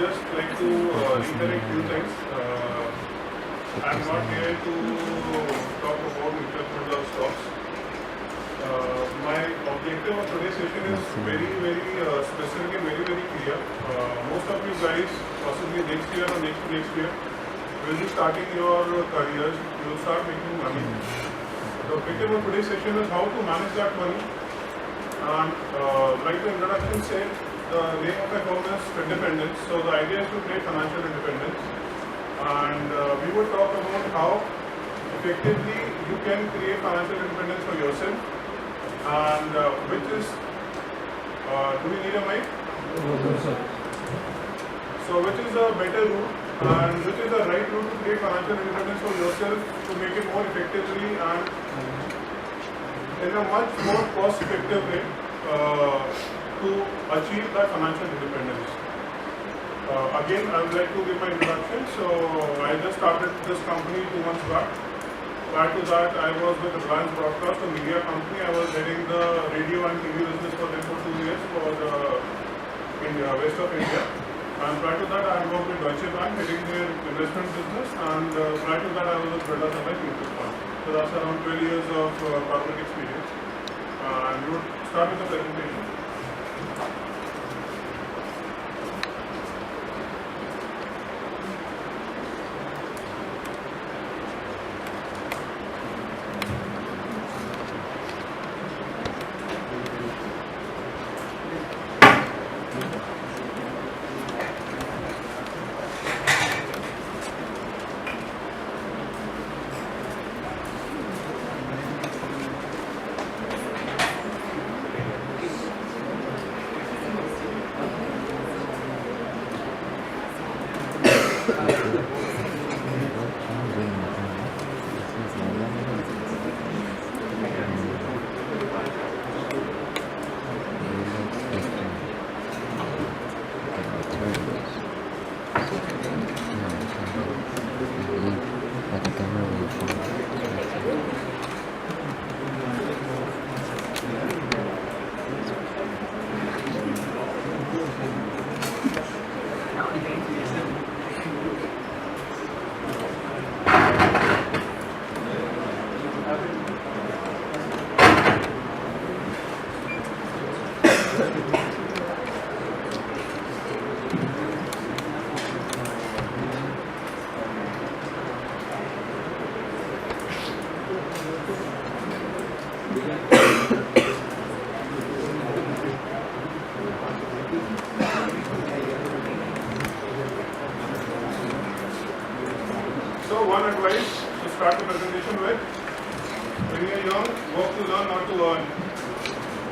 just like to reiterate few things. I'm not here to talk about mutual funds or stocks. My objective of today's session is very specific and very clear. Most of you guys, possibly next year or next year, will be starting your careers. You will start making money. The objective of today's session is how to manage that money. And like the introduction said, the name of my firm is Independence. So the idea is to create financial independence. And we would talk about how effectively you can create financial independence for yourself. And which is, do we need a mic? So which is the better route and which is the right route to create financial independence for yourself to make it more effectively and in a much more cost-effective way to achieve that financial independence. Again, I would like to give my introduction. So I just started this company 2 months back. Prior to that, I was with Reliance Broadcast, a media company. I was heading the radio and TV business for them for 2 years for India, west of India. And prior to that, I worked with Deutsche Bank, heading their investment business. And prior to that, I was with Birla Sun Life Mutual Fund. So that's around 12 years of corporate experience. And we would start with the presentation. So one advice to start the presentation with, when you are young, work to learn, not to earn.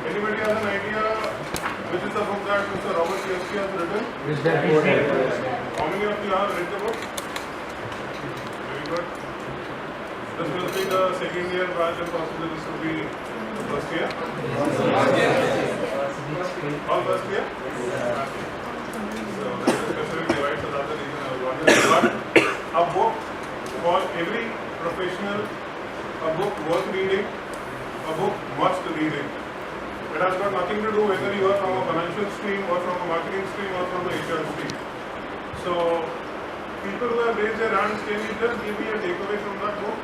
Anybody has an idea which is the book that Mr. Robert Kiyosaki has written? How many of you have read the book? Very good. This will be the second year batch and possibly this will be the first year. All first year? So this is specifically right, so that's the reason I was wondering. But a book for every professional, a book worth reading, a book must reading. It has got nothing to do whether you are from a financial stream or from a marketing stream or from the HR stream. So, people who have raised their hands, can you just give me a takeaway from that book?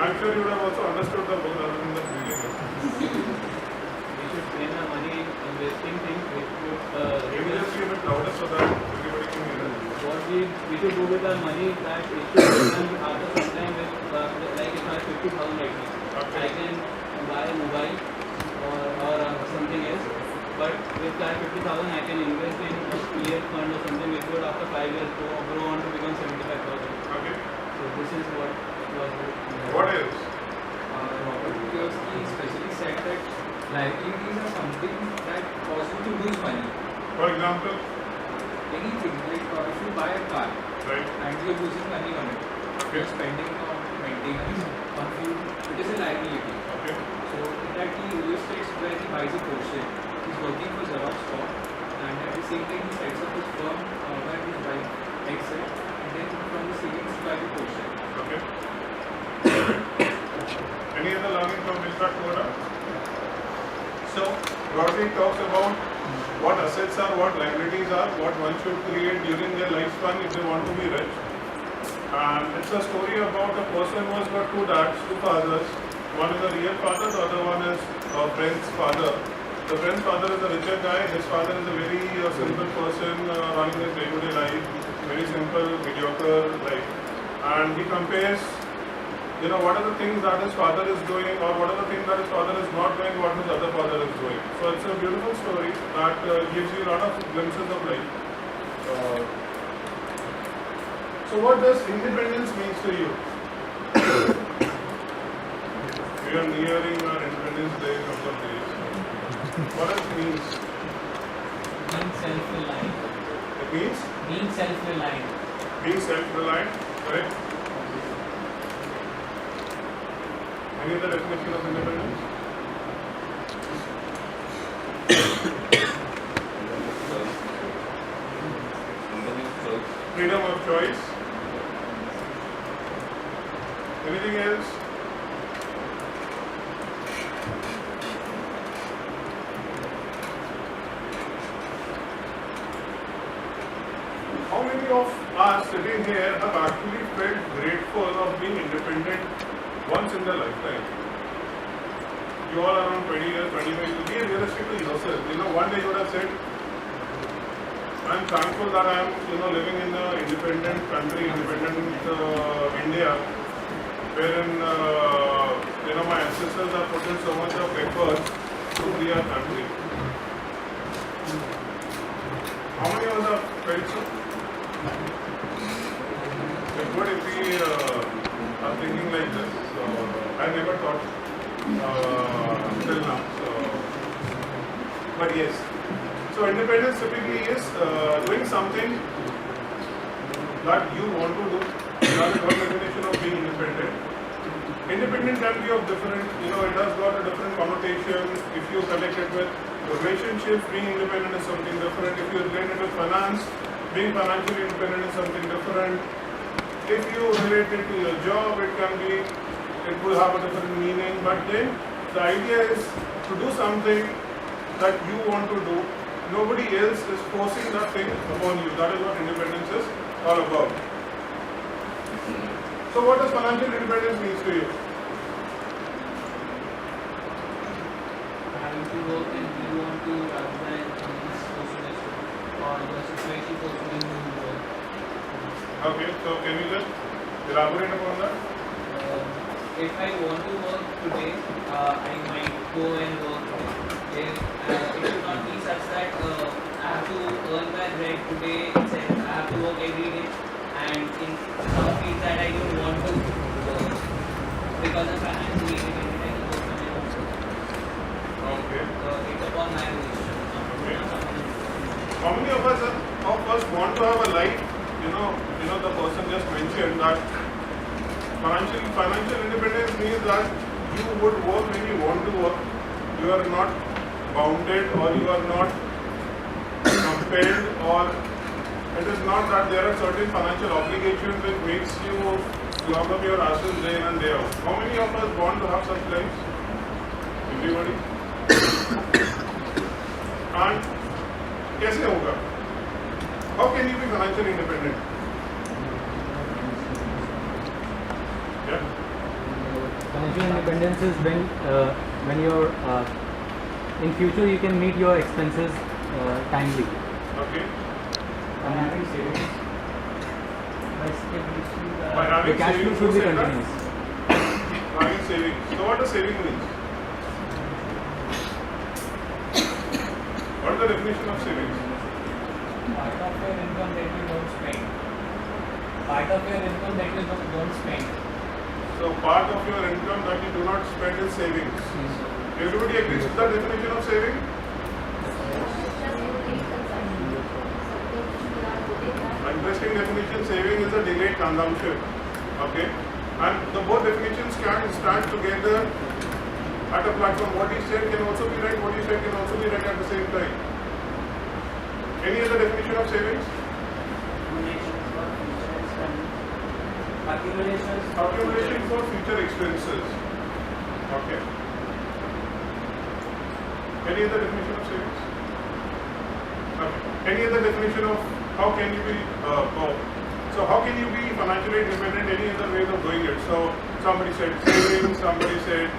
I'm sure you would have also understood the book rather than the reading. We should spend our money investing things which would... Maybe just be a bit louder so that everybody can hear it. What we should do with our money is that it should be done after some time with, like if I have 50,000 right now, Okay. I can buy a mobile or something else, but with that 50,000 I can invest in a PF fund or something which would after 5 years grow on to become 75,000. Okay. So this is what was What else? Robert Kiyosaki especially said that liabilities are something that cause you to lose money. For example, Anything like if you buy a car right? and you're losing money on it, Okay. you're spending on maintenance, on fuel, it is a liability. Okay. So in that he illustrates where he buys a Porsche, he's working for Xerox Corp, and at the same time he sets up his firm where he's buying Excel, and then from the savings he buys a Porsche. Okay. Any other learning from Mr. Hura? So, broadly talks about what assets are, what liabilities are, what one should create during their lifespan if they want to be rich. And it's a story about a person who has got two dads, two fathers. One is a real father, the other one is a friend's father. The friend's father is a richer guy, his father is a very simple person running his day-to-day life, very simple, mediocre life. And he compares, what are the things that his father is doing, or what are the things that his father is not doing, what his other father is doing. So it's a beautiful story that gives you a lot of glimpses of life. So what does independence means to you? We are nearing our Independence Day in a couple of days. What does it means? Being self-reliant. It means? Being self-reliant. Being self-reliant, correct? Any other definition of independence? Freedom of choice. Anything else? How many of us sitting here have actually felt grateful of being independent once in their lifetime? You all are around 20 years, 25 years, be realistic to yourself. One day you would have said, I am thankful that I am, living in an independent country, independent India, wherein, my ancestors have put in so much of effort to free our country. How many of us have felt so? It's good if we are thinking like this. So, I never thought till now. But yes. So independence typically is doing something that you want to do. That is one definition of being independent. Independent can be of different, it has got a different connotation. If you connect it with relationships, being independent is something different. If you relate it with finance, being financially independent is something different. If you relate it to your job, it will have a different meaning. But then the idea is to do something that you want to do. Nobody else is forcing that thing upon you. That is what independence is all about. So what does financial independence mean to you? Having to work and you want to rather than this socialist or the situation forcing you to work. Okay, so can you just elaborate upon that? If I want to work today, I might go and work today. If it should not be such that I have to earn my bread today itself. I have to work every day, and in some fields that I don't want to work because I'm financially independent, I can work on my own. Okay. It's upon my wish. Okay. How many of us want to have a life? The person just mentioned that financial independence means that you would work when you want to work. You are not bounded, or you are not compelled, or it is not that there are certain financial obligations which makes you log up your asses day in and day out. How many of us want to have such lives? Everybody? And कैसे होगा? How can you be financially independent? Yeah. Financial independence is when you're in future you can meet your expenses timely. Okay. And having savings. By having The cash flow savings, should be you say that? continuous. Having savings. So what does saving mean? What is the definition of savings? Part of your income that you don't spend. Part of your income that you don't spend. So part of your income that you do not spend is savings. Everybody agrees with the definition of saving? Interesting definition. Saving is a delayed consumption. Okay, and the both definitions can stand together at a platform. What he said can also be right. What he said can also be right at the same time. Any other definition of savings? Accumulation for future expenses. Okay. Any other definition of savings? Any other definition of how can you be so how can you be financially independent? Any other ways of doing it? So somebody said saving, somebody said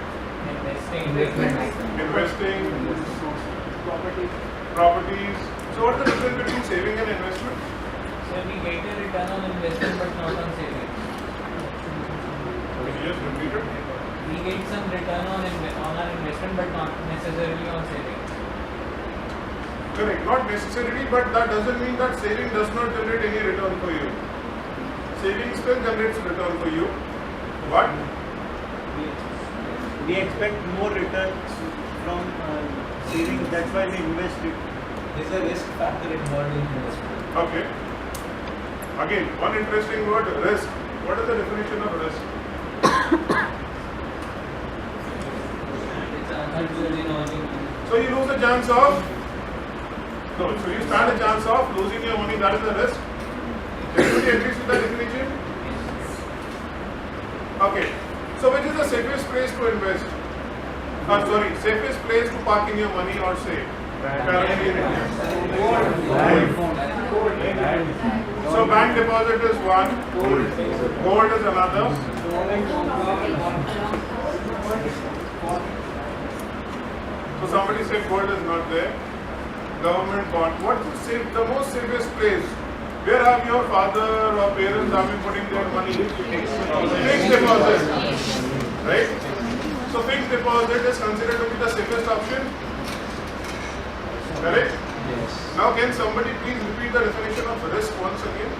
investing, properties. So what's the difference between saving and investment? So we get a return on investment but not on savings. Can you just repeat it? We get some return on our investment but not necessarily on savings. Correct, not necessarily, but that doesn't mean that saving does not generate any return for you. Saving still generates return for you, but we expect more returns from saving. That's why we invest it. There's a risk factor involved in investment. okay. Again, one interesting word, risk. What is the definition of risk? It's uncertain. So you lose a chance of no. So you stand a chance of losing your money. That is a risk. Everybody agrees with the definition? Okay. So which is the safest place to invest? Safest place to park in your money or save? Currently in India. So bank deposit is one. Gold is another. So somebody said gold is not there. Government bond. What is the most safest place? Where have your father or parents have been putting their money? Fixed deposit. Right? So fixed deposit is considered to be the safest option. Correct? Yes. Now can somebody please repeat the definition of risk once again?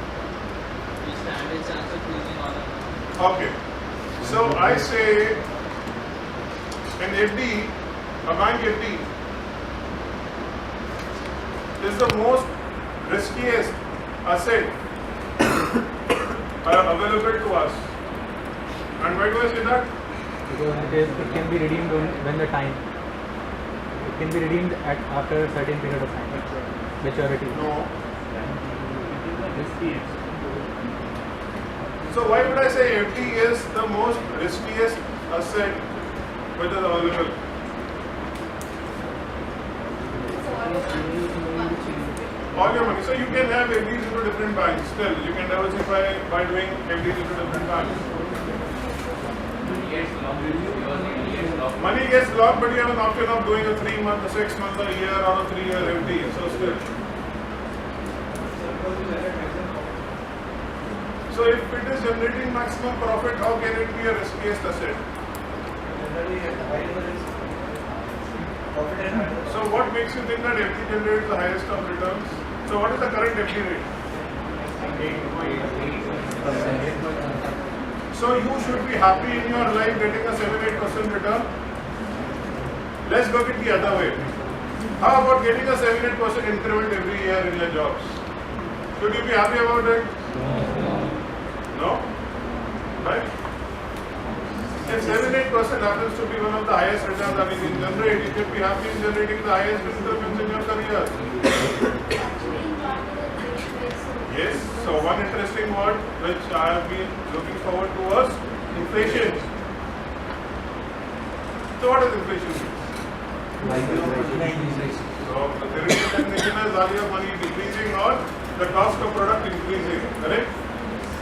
We stand a chance of losing all of Okay. So I say an FD, a bank FD is the most riskiest asset available to us. And why do I say that? Because it can be redeemed when the time. It can be redeemed after a certain period of time. Maturity. No. So why would I say FD is the most riskiest asset which is available? All your money. So you can have FDs into different banks. Still, you can diversify by doing FDs into different banks. Money gets locked, but you have an option of doing a 3 month, a 6 month, a year, or a 3-year FD. So still. So if it is generating maximum profit, how can it be a riskiest asset? So what makes you think that FD generates the highest of returns? So what is the current FD rate? So you should be happy in your life getting a 7-8% return. Let's look at the other way. How about getting a 7-8% increment every year in your jobs? Should you be happy about it? No? Right? If 7-8% happens to be one of the highest returns that you can generate, you should be happy in generating the highest increments in your career. Yes, so one interesting word which I have been looking forward to was inflation. So what is inflation? So the theoretical definition is are your money decreasing or the cost of product increasing, correct?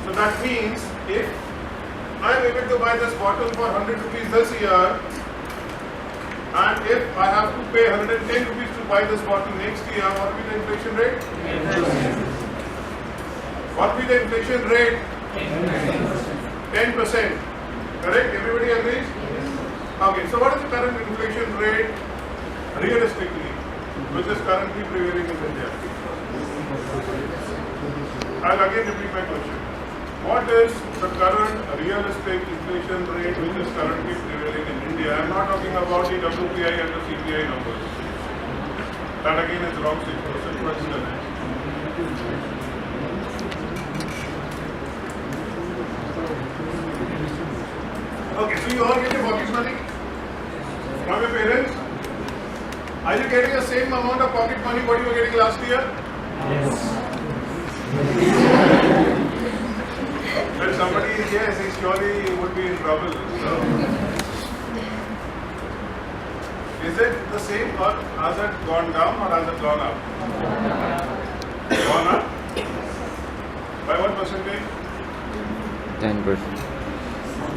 So that means if I am able to buy this bottle for 100 rupees this year, and if I have to pay 110 rupees to buy this bottle next year, what will be the inflation rate? What will be the inflation rate? 10%. Correct? Everybody agrees? Okay, so what is the current inflation rate realistically, which is currently prevailing in India? I'll again repeat my question. What is the current realistic inflation rate which is currently prevailing in India? I am not talking about the WPI and the CPI numbers. That again is wrong 6%, but still. Okay, so you all get your pocket money from your parents. Are you getting the same amount of pocket money what you were getting last year? Yes. When somebody is yes, he surely would be in trouble. So, Is it the same or has it gone down or has it gone up? Gone up? By what percentage? 10%.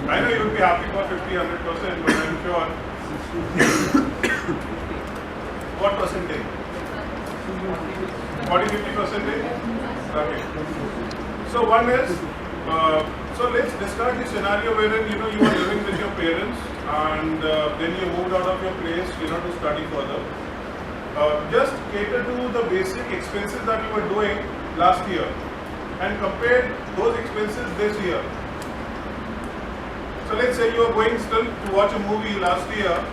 I know you would be happy for 50-100%, but I'm sure. What percentage? 40-50%? Okay. So one is, so let's discard the scenario wherein you are living with your parents and then you moved out of your place to study further. Just cater to the basic expenses that you were doing last year and compare those expenses this year. So let's say you are going still to watch a movie last year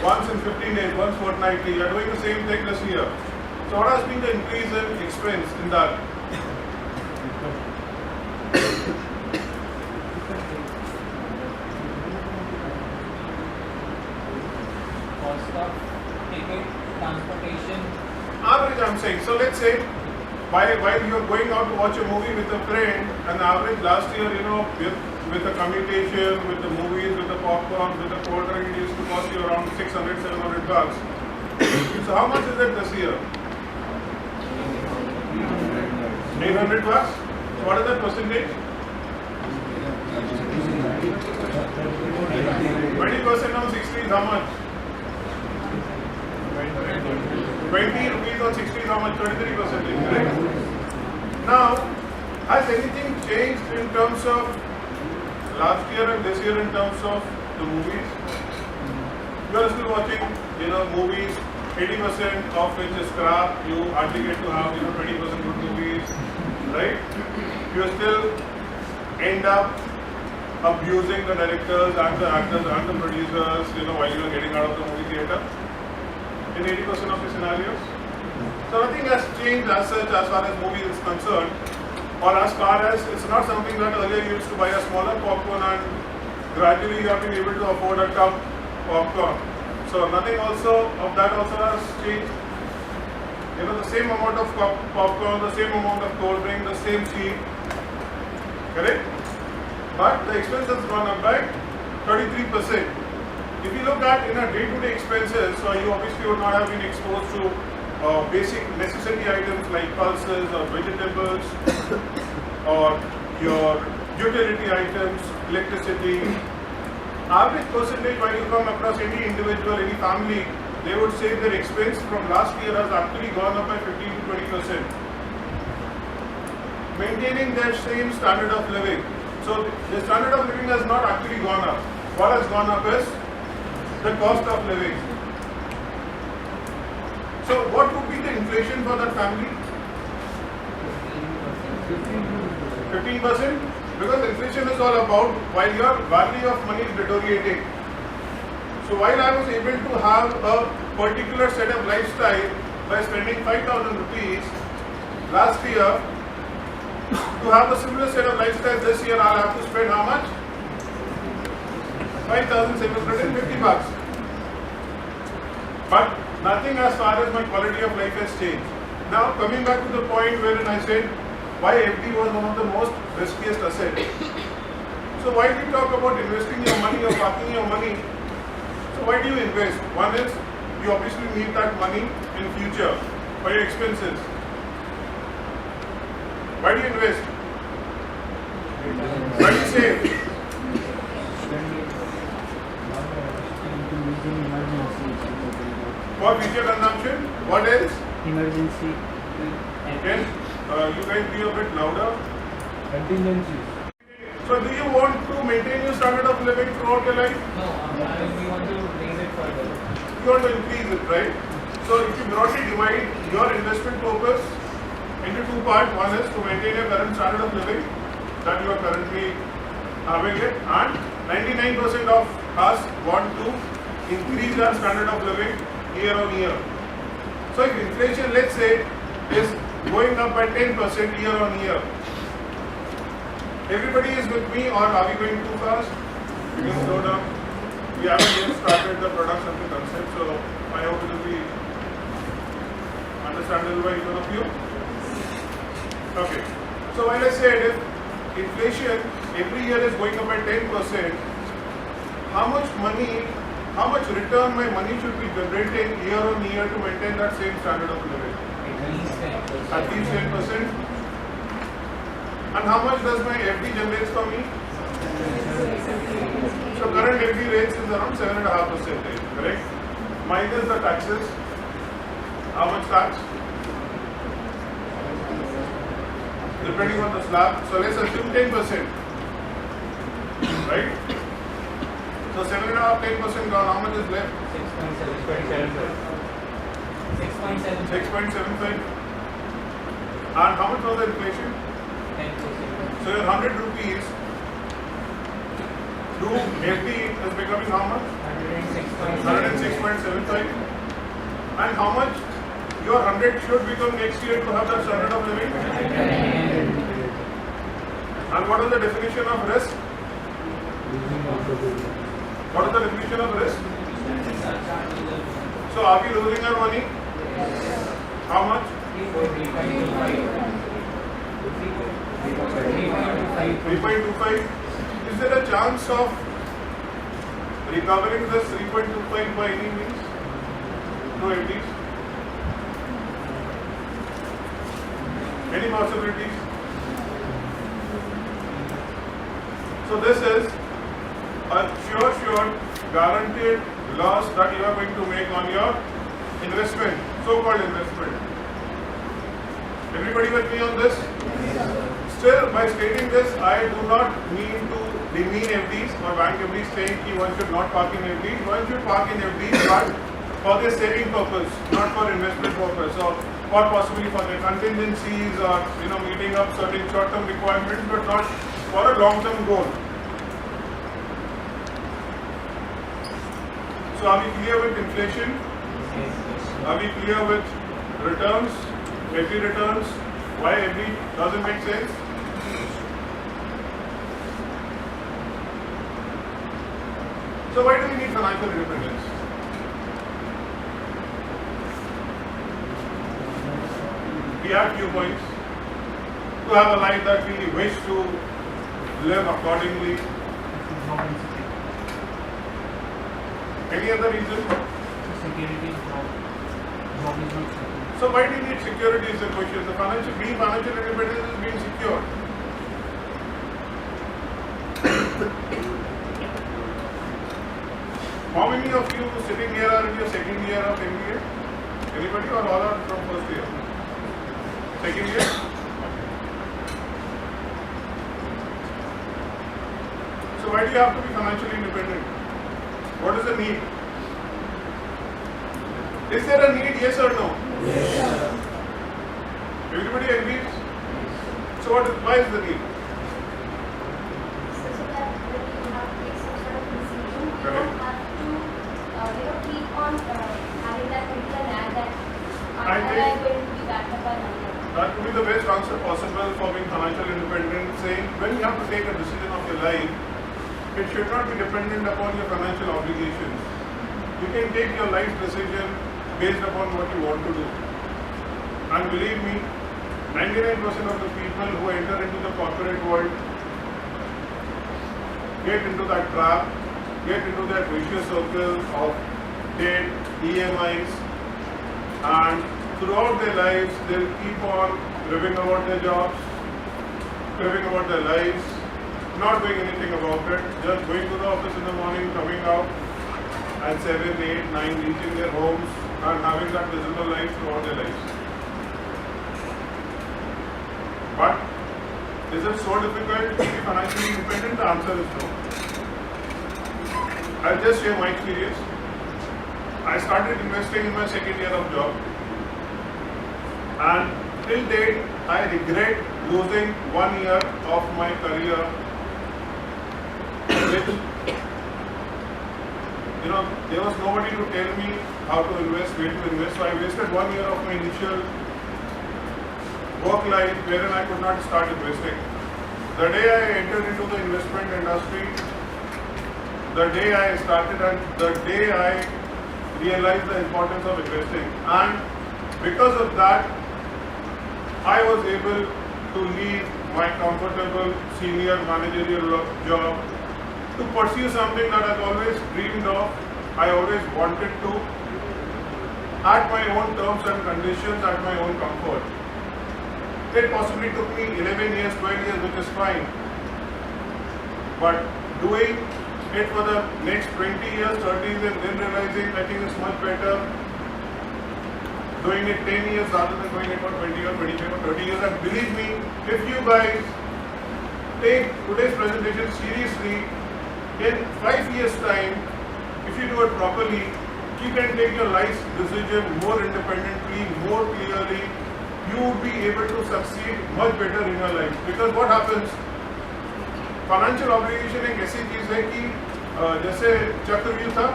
once in 15 days, once fortnightly. You are doing the same thing this year. So what has been the increase in expense in that? Cost of ticket, transportation. Average I'm saying. So let's say while you are going out to watch a movie with a friend, an average last year, with the commutation, with the movies, with the popcorn, with the cold drink, it used to cost you around 600-700 bucks. So how much is it this year? 800 bucks? So what is that percentage? 20% on 60 is how much? 20 rupees on 60 is how much? 23%, correct? Now, has anything changed in terms of last year and this year in terms of the movies? You are still watching, movies, 80% of which is crap. You hardly get to have, 20% good movies, right? You still end up abusing the directors and the actors and the producers, while you are getting out of the movie theater in 80% of the scenarios. So nothing has changed as such as far as movies is concerned, or as far as it's not something that earlier you used to buy a smaller popcorn and gradually you have been able to afford a cup popcorn. So nothing also of that also has changed. The same amount of popcorn, the same amount of cold drink, the same seat, correct? But the expense has gone up by 33%. If you look at in a day-to-day expenses, so you obviously would not have been exposed to basic necessity items like pulses or vegetables or your utility items, electricity. Average percentage when you come across any individual, any family, they would say their expense from last year has actually gone up by 15 to 20%. Maintaining their same standard of living. So the standard of living has not actually gone up. What has gone up is the cost of living. So what would be the inflation for that family? 15%? Because inflation is all about while your value of money is deteriorating. So while I was able to have a particular set of lifestyle by spending 5,000 rupees last year, to have a similar set of lifestyle this year, I'll have to spend how much? 5,750 bucks. But nothing as far as my quality of life has changed. Now coming back to the point wherein I said why FD was one of the most riskiest assets. So why do you talk about investing your money or parking your money? So why do you invest? One is you obviously need that money in future for your expenses. Why do you invest? Why do you save? For future consumption. What else? Emergency. Can you guys be a bit louder? Contingency. So do you want to maintain your standard of living throughout your life? No, we want to raise it further. You want to increase it, right? So if you broadly divide your investment purpose into two parts, one is to maintain your current standard of living that you are currently having it, and 99% of us want to increase our standard of living year on year. So if inflation, let's say, is going up by 10% year on year, everybody is with me, or are we going too fast? We can slow down. We haven't yet started the products of the concept, so I hope it will be understandable by each one of you. Okay. So when I said if inflation every year is going up by 10%, how much money how much return my money should be generating year on year to maintain that same standard of living? At least 10%. And how much does my FD generate for me? So current FD rates is around 7.5%, correct? Minus the taxes. How much tax? Depending on the slab. So let's assume 10%. Right? So 7.5, 10% gone. How much is left? 6.75. And how much was the inflation? 10%. So your 100 rupees through FD is becoming how much? 106.75. And how much your 100 should become next year to have that standard of living? And what is the definition of risk? What is the definition of risk? So are we losing our money? How much? 3.25. Is there a chance of recovering this 3.25 by any means? No, at least. Any possibilities? So this is a sure guaranteed loss that you are going to make on your investment, so-called investment. Everybody with me on this? Still, by stating this, I do not mean to demean FDs or bank FDs saying that one should not park in FDs. One should park in FDs, but for their saving purpose, not for investment purpose, or possibly for their contingencies or meeting up certain short-term requirements, but not for a long-term goal. So are we clear with inflation? Are we clear with returns, FD returns? Why FD doesn't make sense? So why do we need financial independence? We have few points. To have a life that we wish to live accordingly. Any other reason? So why do you need security is the question. Being financial independent is being secure. How many of you sitting here are in your second year of MBA? Anybody, or all are from first year? Second year? So why do you have to be financially independent? What is the need? Is there a need, yes or no? Yes. Everybody agrees? So why is the need? Correct. That would be the best answer possible for being financial independent, saying when you have to take a decision of your life, it should not be dependent upon your financial obligations. You can take your life decision based upon what you want to do. And believe me, 99% of the people who enter into the corporate world get into that trap, get into that vicious circle of debt, EMIs, and throughout their lives they'll keep on living about their jobs, living about their lives, not doing anything about it, just going to the office in the morning, coming out at 7, 8, 9, reaching their homes and having that miserable life throughout their lives. But is it so difficult to be financially independent? The answer is no. I'll just share my experience. I started investing in my second year of job, and till date I regret losing 1 year of my career, which there was nobody to tell me how to invest, where to invest. So I wasted 1 year of my initial work life wherein I could not start investing. The day I entered into the investment industry, the day I started and the day I realized the importance of investing, and because of that I was able to leave my comfortable senior managerial job to pursue something that I've always dreamed of, I always wanted to, at my own terms and conditions, at my own comfort. It possibly took me 11 years, 12 years, which is fine. But doing it for the next 20 years, 30 years, and then realizing I think it's much better doing it 10 years rather than doing it for 20 or 25 or 30 years. And believe me, if you guys take today's presentation seriously, in 5 years' time, if you do it properly, you can take your life decision more independently, more clearly. You will be able to succeed much better in your life. Because what happens, financial obligation एक ऐसी चीज है कि जैसे चक्रव्यूह था,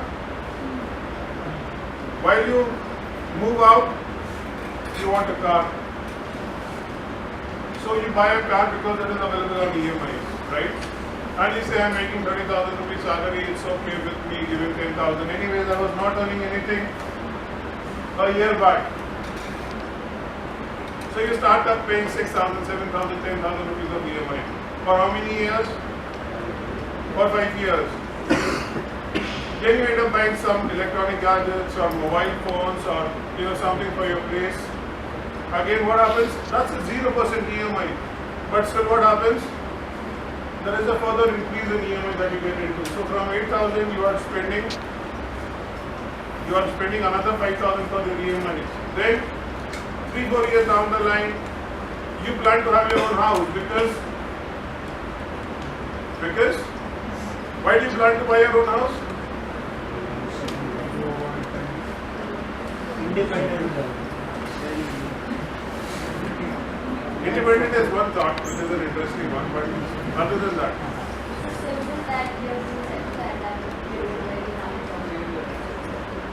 while you move out, you want a car, so you buy a car because it is available on EMI, right? And you say I'm making 30,000 rupees salary, it's okay with me giving 10,000. Anyways, I was not earning anything a year back. So you start up paying 6,000, 7,000, 10,000 rupees of EMI. For how many years? For 5 years. Then you end up buying some electronic gadgets or mobile phones or something for your place. Again, what happens? That's a 0% EMI. But still, what happens? There is a further increase in EMI that you get into. So from 8,000, you are spending another 5,000 for the EMI. Then 3-4 years down the line, you plan to have your own house because why do you plan to buy your own house? Independent is one thought, which is an interesting one, but other than that.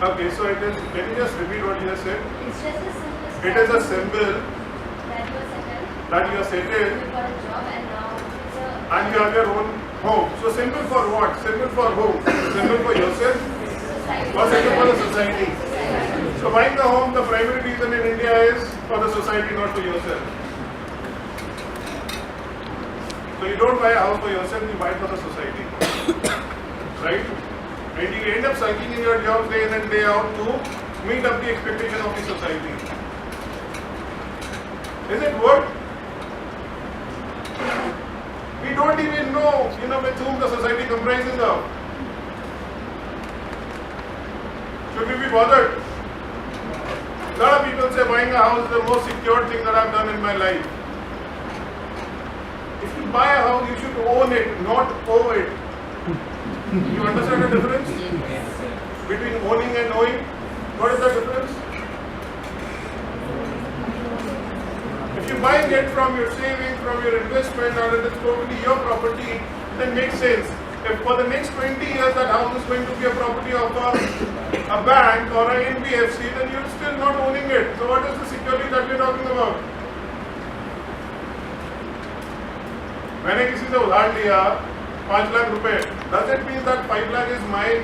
Okay, so it is, can you just repeat what you just said? It's just a simple. It is a symbol that you are settled. that you are settled You got a job and now it's a. and you have your own home. So symbol for what? Symbol for who? Symbol for yourself Society. or symbol for the society? So buying the home, the primary reason in India is for the society, not for yourself. So you don't buy a house for yourself, you buy it for the society. Right? And you end up sulking in your job day in and day out to meet up the expectation of the society. Is it work? We don't even know, with whom the society comprises of. Should we be bothered? A lot of people say buying a house is the most secure thing that I've done in my life. If you buy a house, you should own it, not owe it. You understand the difference? Between owning and owing? What is the difference? If you're buying it from your savings, from your investment, or it is totally your property, then makes sense. If for the next 20 years that house is going to be a property of a bank or an NBFC, then you're still not owning it. So what is the security that we're talking about? मैंने किसी से उधार लिया 5 लाख रुपए, does it mean that 5 lakh is mine?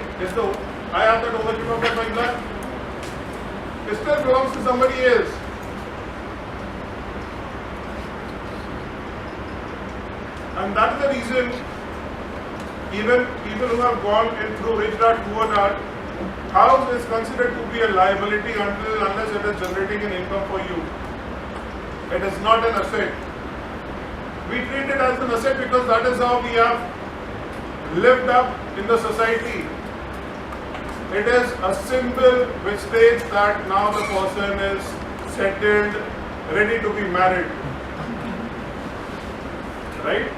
I have that ownership of that 5 lakh? It still belongs to somebody else. And that is the reason even people who have gone through rich dad, poor dad, house is considered to be a liability unless it is generating an income for you. It is not an asset. We treat it as an asset because that is how we have lived up in the society. It is a symbol which states that now the person is settled, ready to be married. Right?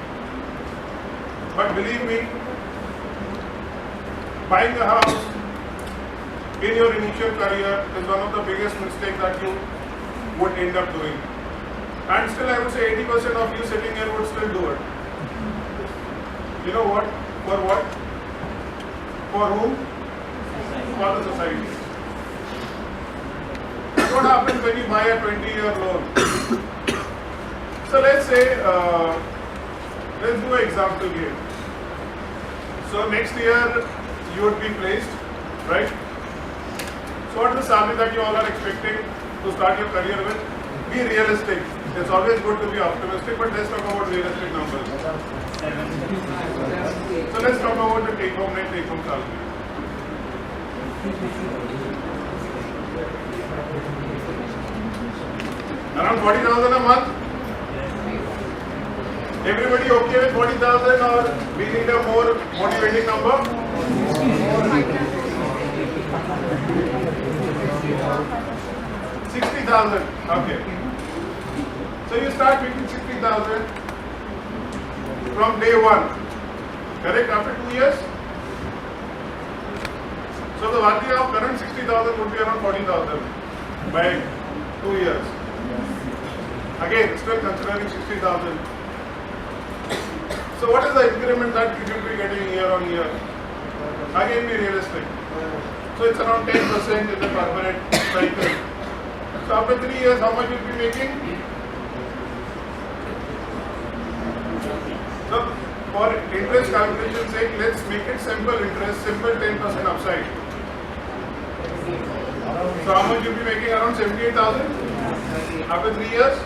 But believe me, buying a house in your initial career is one of the biggest mistakes that you would end up doing. And still I would say 80% of you sitting here would still do it. You know what? For what? For whom? For the society. That's what happens when you buy a 20-year loan. So let's say, let's do an example here. So next year you would be placed, right? So what is the salary that you all are expecting to start your career with? Be realistic. It's always good to be optimistic, but let's talk about realistic numbers. So let's talk about the take-home net, take-home salary. Around 40,000 a month? Everybody okay with 40,000 or we need a more motivating number? 60,000. Okay. So you start making 60,000 from day one. Correct? After 2 years? So the value of current 60,000 would be around 40,000 by 2 years. Again, still considering 60,000. So what is the increment that you should be getting year on year? Again, be realistic. So it's around 10% in the corporate cycle. So after 3 years, how much you'll be making? So for interest calculation sake, let's make it simple interest, simple 10% upside. So how much you'll be making? Around 78,000 after 3 years?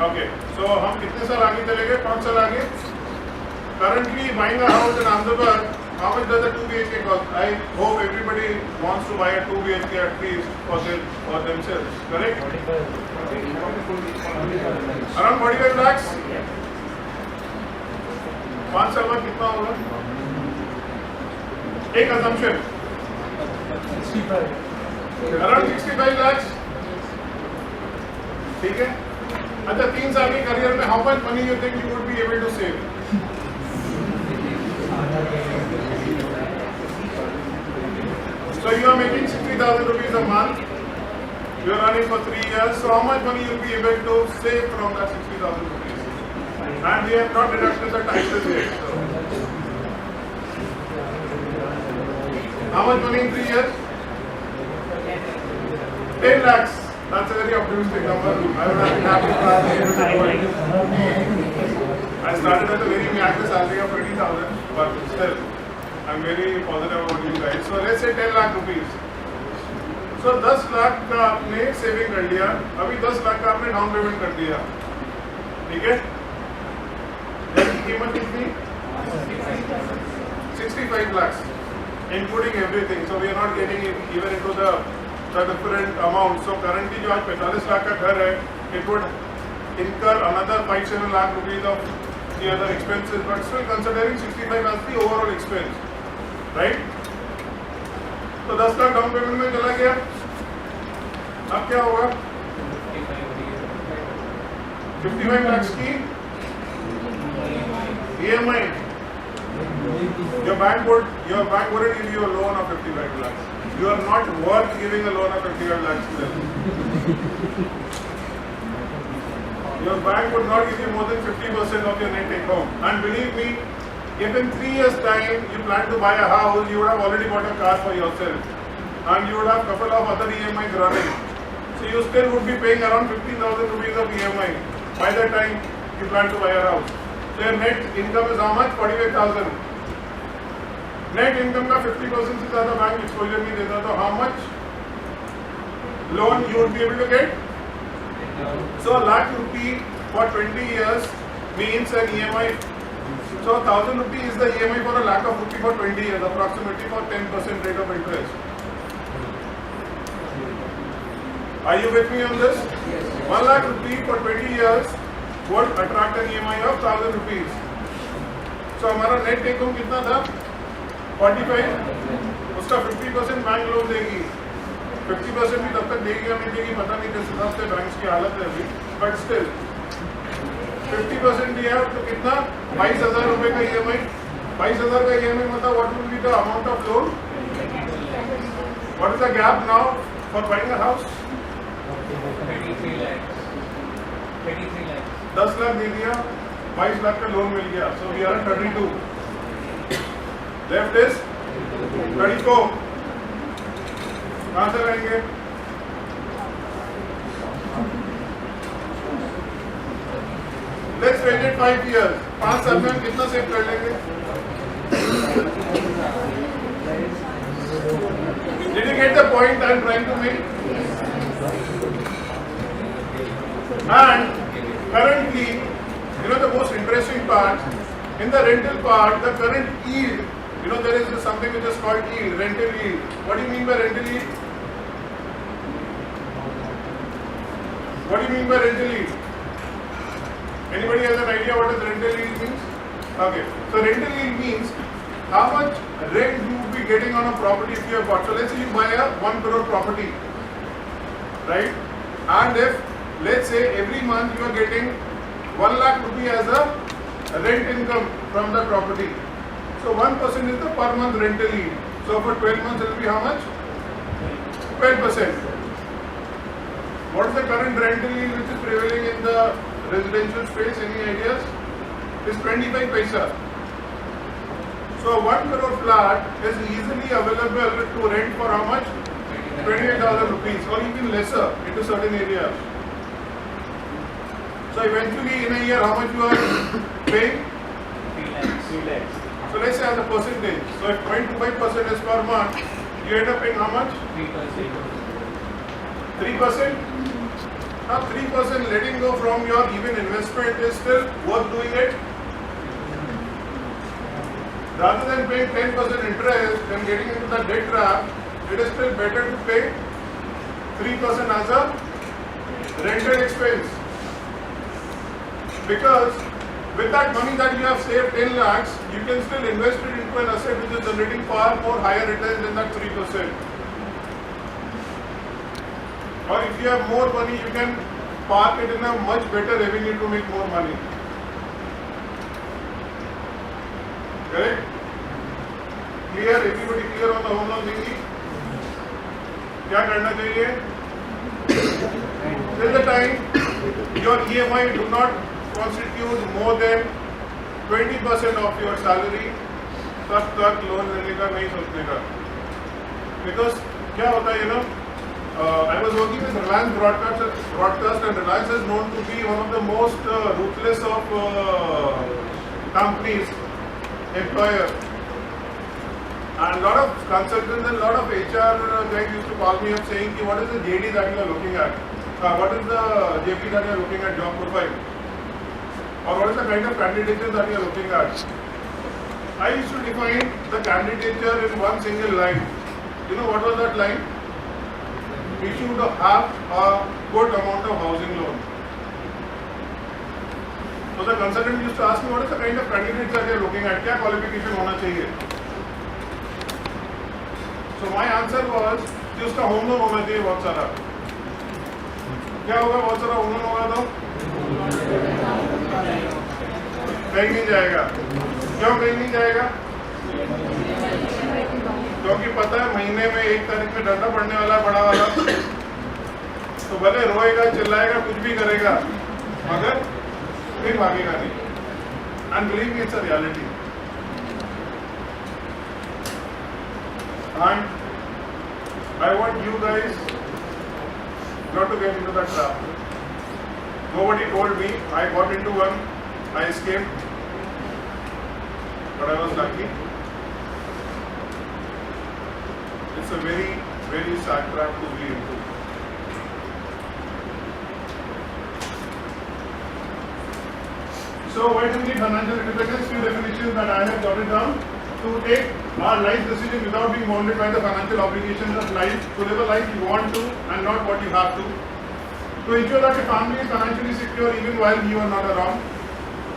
Okay. So हम कितने साल आगे चले गए? 5 साल आगे. Currently buying a house in Ahmedabad, how much does a 2 BHK cost? I hope everybody wants to buy a 2 BHK at least for themselves. Correct? Around 45 lakhs. 5 साल बाद कितना होगा? एक assumption. Around 65 lakhs. ठीक है? अच्छा 3 साल के करियर में how much money you think you would be able to save? So you are making 60,000 rupees a month. You are running for 3 years. So how much money you will be able to save from that 60,000 rupees? And we have not deducted the taxes yet. So. How much money in 3 years? 10 lakhs. That's a very optimistic number. I would have been happy to I started at a very max salary of 20,000, but still, I'm very positive about you guys. So let's say 10 lakh rupees. So 10 lakh का आपने saving कर लिया, अभी 10 लाख का आपने down payment कर दिया, ठीक है? इसकी कीमत कितनी? 65 lakhs, including everything. So we are not getting even into the different amounts. So currently जो आज 45 लाख का घर है, it would incur another 5-7 lakh rupees of the other expenses, but still considering 65 as the overall expense, right? तो 10 lakh down payment में चला गया, अब क्या होगा? 55 lakhs की EMI. Your bank wouldn't give you a loan of 55 lakhs. You are not worth giving a loan of 55 lakhs to them. Your bank would not give you more than 50% of your net take home. And believe me, if in 3 years' time you plan to buy a house, you would have already bought a car for yourself. And you would have a couple of other EMIs running. So you still would be paying around 15,000 rupees of EMI by the time you plan to buy a house. So your net income is how much? 45,000. Net income का 50% से ज़्यादा bank exposure नहीं देता, तो how much loan you would be able to get? So a lakh rupee for 20 years means an EMI. So 1,000 rupees is the EMI for a lakh of rupee for 20 years, approximately for 10% rate of interest. Are you with me on this? Yes. 1 lakh rupee for 20 years would attract an EMI of 1,000 rupees. So हमारा net take home कितना था? 45. उसका 50% bank loan देगी. 50% भी तब तक देगी या नहीं देगी पता नहीं, किस हिसाब से बैंक की हालत है अभी, बट स्टिल 50% दिया तो कितना? 22,000 रुपए का EMI. 22,000 का EMI मतलब what will be the amount of loan? What is the gap now for buying a house? 33 lakhs. 10 lakh दे दिया, 22 लाख का लोन मिल गया. So we are at 32. Left is 34. कहाँ से लाएंगे? Let's wait it 5 years. 5 साल में हम कितना सेव कर लेंगे? Did you get the point I am trying to make? And currently, the most interesting part, in the rental part, the current yield You know, there is something which is called yield, rental yield. What do you mean by rental yield? What do you mean by rental yield? Anybody has an idea what is rental yield means? Okay, so rental yield means how much rent you will be getting on a property if you have bought. So let's say you buy a 1 crore property, right? And if, let's say, every month you are getting 1 lakh rupee as a rent income from the property. So 1% is the per month rental yield. So for 12 months it will be how much? 12%. What is the current rental yield which is prevailing in the residential space? Any ideas? It's 25 paisa. So a 1 crore flat is easily available to rent for how much? 28,000 rupees or even lesser into certain areas. So eventually in a year how much you are paying? 3 lakhs. So let's say as a percentage. So if 0.25% is per month, you end up paying how much? 3%. Now 3% letting go from your even investment is still worth doing it. Rather than paying 10% interest and getting into the debt trap, it is still better to pay 3% as a rental expense. Because with that money that you have saved 10 lakhs, you can still invest it into an asset which is generating far more higher returns than that 3%. Or if you have more money, you can park it in a much better revenue to make more money. Correct? Clear? Everybody clear on the home loan thingy? क्या करना चाहिए? Till the time your EMI do not constitute more than 20% of your salary, तब तक loan लेने का नहीं सोचने का. Because क्या होता है, you know, I was working with Reliance Broadcast and Reliance is known to be one of the most ruthless of companies, employer. And a lot of consultants and a lot of HR guys used to call me up saying, what is the JD that you are looking at? What is the JP that you are looking at, job profile? Or what is the kind of candidature that you are looking at? I used to define the candidature in one single line. You know what was that line? We should have a good amount of housing loan. So the consultant used to ask me, what is the kind of candidates that you are looking at? क्या qualification होना चाहिए? So my answer was कि उसका home loan होना चाहिए बहुत सारा. क्या होगा बहुत सारा होम लोन होगा तो? कहीं नहीं जाएगा. क्यों कहीं नहीं जाएगा? क्योंकि पता है महीने में 1 तारीख में डंडा पड़ने वाला है बड़ा वाला. तो भले रोएगा, चिल्लाएगा, कुछ भी करेगा, मगर फिर भागेगा नहीं. And believe me, it's a reality. And I want you guys not to get into that trap. Nobody told me. I got into one. I escaped. But I was lucky. It's a very, very sad trap to be into. So why do we need financial independence? Few definitions that I have jotted down. To take our life decision without being bounded by the financial obligations of life, to live a life you want to and not what you have to ensure that your family is financially secure even while you are not around.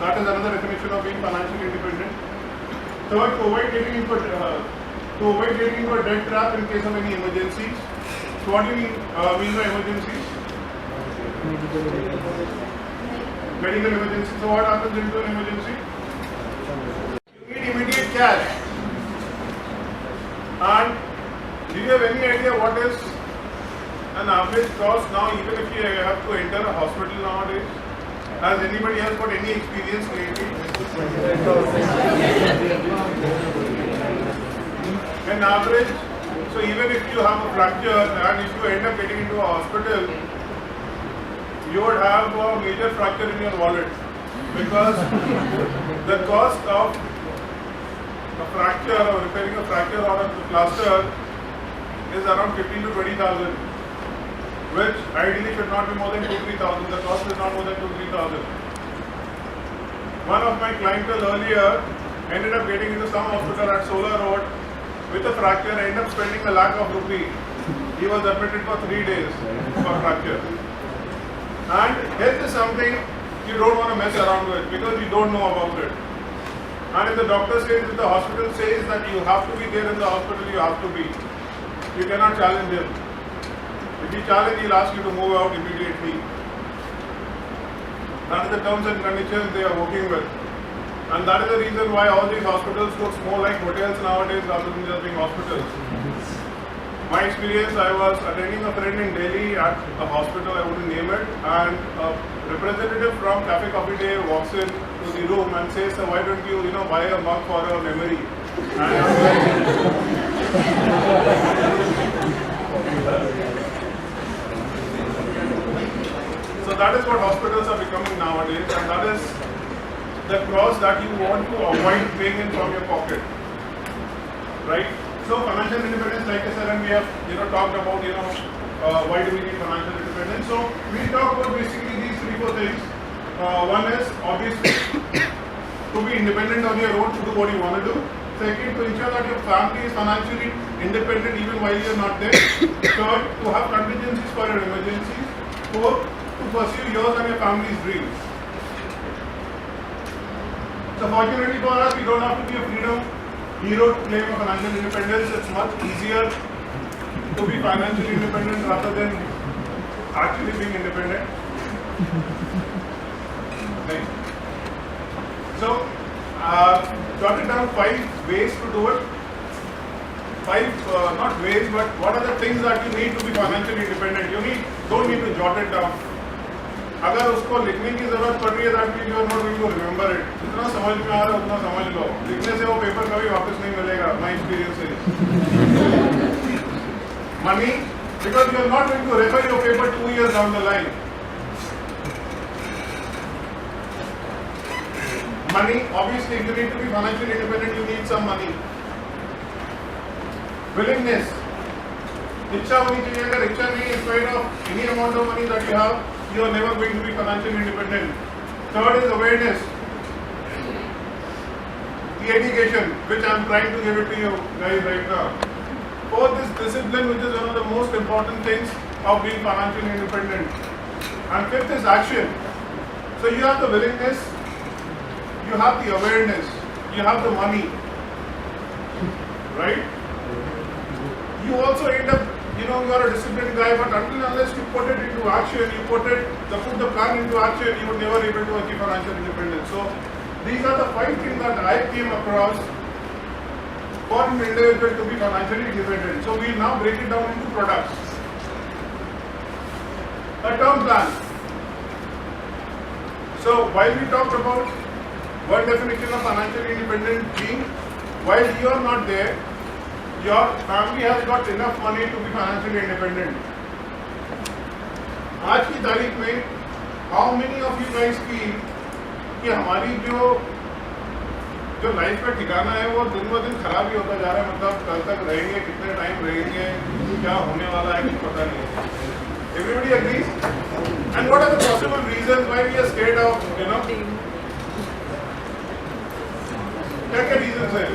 That is another definition of being financially independent. Third, to avoid getting into a debt trap in case of any emergencies. So what do you mean by emergencies? Medical emergency. So what happens into an emergency? You need immediate cash. And do you have any idea what is an average cost now, even if you have to enter a hospital nowadays? Has anybody else got any experience lately? An average, so even if you have a fracture and if you end up getting into a hospital, you would have a major fracture in your wallet, because the cost of a fracture or repairing a fracture or a plaster is around 15 to 20,000, which ideally should not be more than 2-3,000. The cost is not more than 2-3,000. One of my clientele earlier ended up getting into some hospital at Solar Road with a fracture, ended up spending a lakh of rupee. He was admitted for 3 days for fracture. And health is something you don't want to mess around with because you don't know about it. And if the doctor says, if the hospital says that you have to be there in the hospital, you have to be. You cannot challenge him. If you challenge, he'll ask you to move out immediately. That is the terms and conditions they are working with. And that is the reason why all these hospitals look more like hotels nowadays rather than just being hospitals. My experience, I was attending a friend in Delhi at a hospital, I wouldn't name it, and a representative from Cafe Coffee Day walks in to the room and says, "Sir, why don't you, buy a mug for a memory?" And I was like, so that is what hospitals are becoming nowadays, and that is the cost that you want to avoid paying in from your pocket, right? So financial independence, like I said, and we have talked about why do we need financial independence. So we talk about basically these 3-4 things. One is obviously to be independent on your own, to do what you want to do. Second, to ensure that your family is financially independent even while you are not there. Third, to have contingencies for your emergencies. Fourth, to pursue yours and your family's dreams. So fortunately for us, we don't have to be a freedom hero to claim a financial independence. It's much easier to be financially independent rather than actually being independent. Next. So, jotted down 5 ways to do it. 5, not ways, but what are the things that you need to be financially independent? Don't need to jot it down. अगर उसको लिखने की जरूरत पड़ रही है that means you are not going to remember it. जितना समझ में आ रहा है उतना समझ लो. लिखने से वो पेपर कभी वापस नहीं मिलेगा. My experience is. Money, because you are not going to refer your paper 2 years down the line. Money, obviously, if you need to be financially independent, you need some money. Willingness. इच्छा होनी चाहिए. अगर इच्छा नहीं, in spite of any amount of money that you have, you are never going to be financially independent. Third is awareness. The education, which I am trying to give it to you guys right now. Fourth is discipline, which is one of the most important things of being financially independent. And fifth is action. So you have the willingness, you have the awareness, you have the money, right? You also end up, you are a disciplined guy, but until unless you put it into action, you put the plan into action, you were never able to achieve financial independence. So these are the 5 things that I came across for an individual to be financially independent. So we now break it down into products. A term plan. So while we talked about one definition of financially independent being, while you are not there, your family has got enough money to be financially independent. आज की तारीख में, how many of you guys feel कि हमारी जो life का ठिकाना है वो दिन ब दिन खराब ही होता जा रहा है. मतलब कल तक रहेंगे, कितने टाइम रहेंगे, क्या होने वाला है कुछ पता नहीं है. Everybody agrees? And what are the possible reasons why we are scared of, क्या reasons है?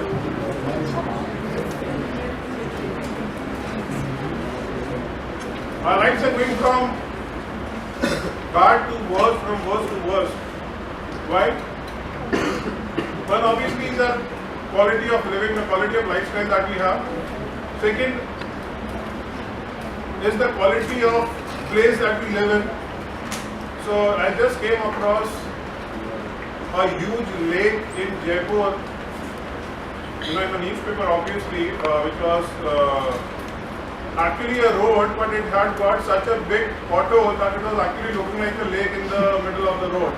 Our lives are going from bad to worse, from worse to worse. Why? One obviously is the quality of living, the quality of lifestyle that we have. Second is the quality of place that we live in. So I just came across a huge lake in Jaipur, in the newspaper obviously, which was actually a road, but it had got such a big pothole that it was actually looking like a lake in the middle of the road.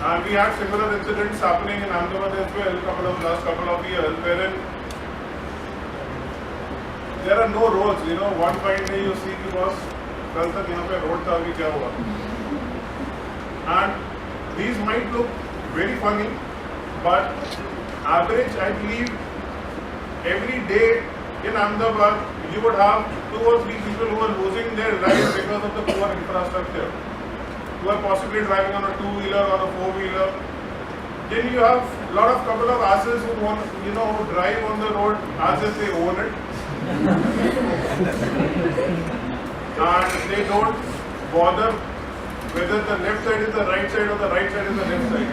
And we had similar incidents happening in Ahmedabad as well, last couple of years, wherein there are no roads. One fine day you see कि बस कल तक यहाँ पे road था, अभी क्या हुआ? And these might look very funny, but average, I believe, every day in Ahmedabad, you would have 2 or 3 people who are losing their lives because of the poor infrastructure, who are possibly driving on a 2-wheeler or a 4-wheeler, Then you have a lot of couple of asses who want, who drive on the road as if they own it. And they don't bother whether the left side is the right side or the right side is the left side.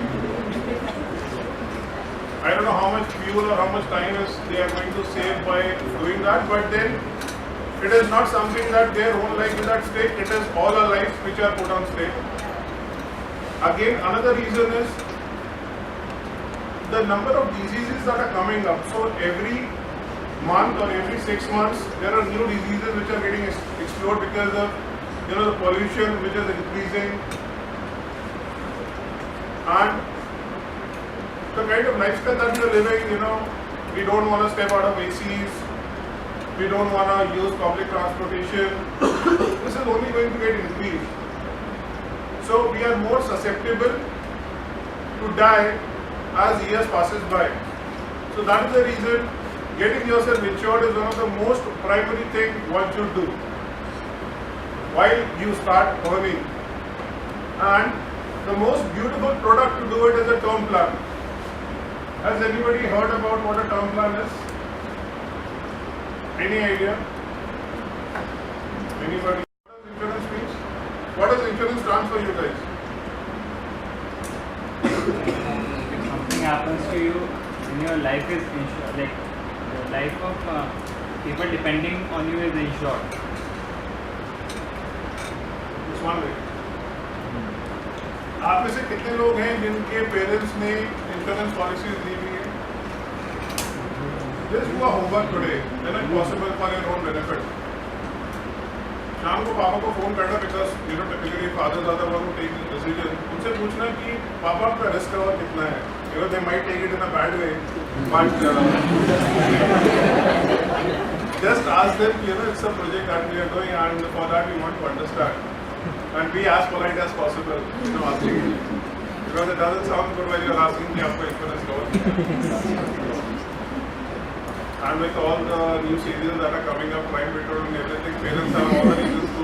I don't know how much fuel or how much time is they are going to save by doing that, but then it is not something that their whole life is at stake, it is all our lives which are put on stake. Again, another reason is the number of diseases that are coming up. So every month or every 6 months, there are new diseases which are getting explored because of the pollution which is increasing, and the kind of lifestyle that we are living. We don't want to step out of ACs, we don't want to use public transportation. This is only going to get increased. So we are more susceptible to die as years passes by. So that is the reason getting yourself insured is one of the most primary thing one should do while you start earning. And the most beautiful product to do it is a term plan. Has anybody heard about what a term plan is? Any idea? Anybody? What does insurance mean? What does insurance stand for, you guys? If something happens to you, then your life is insured. Like the life of people depending on you is insured. It's one way. आप में से कितने लोग हैं जिनके parents ने insurance policies ली हुई है? Just do a homework today, then it's possible for your own benefit. शाम को पापा को फोन करना because typically fathers are the one who take the decision. उनसे पूछना कि पापा आपका रिस्क कवर कितना है? They might take it in a bad way, but just ask them. It's a project that we are doing, and for that we want to understand and be as polite as possible. Asking it, because it doesn't sound good when you're asking the आपका insurance cover. And with all the new series that are coming up, crime petrol and everything, parents have all the reasons to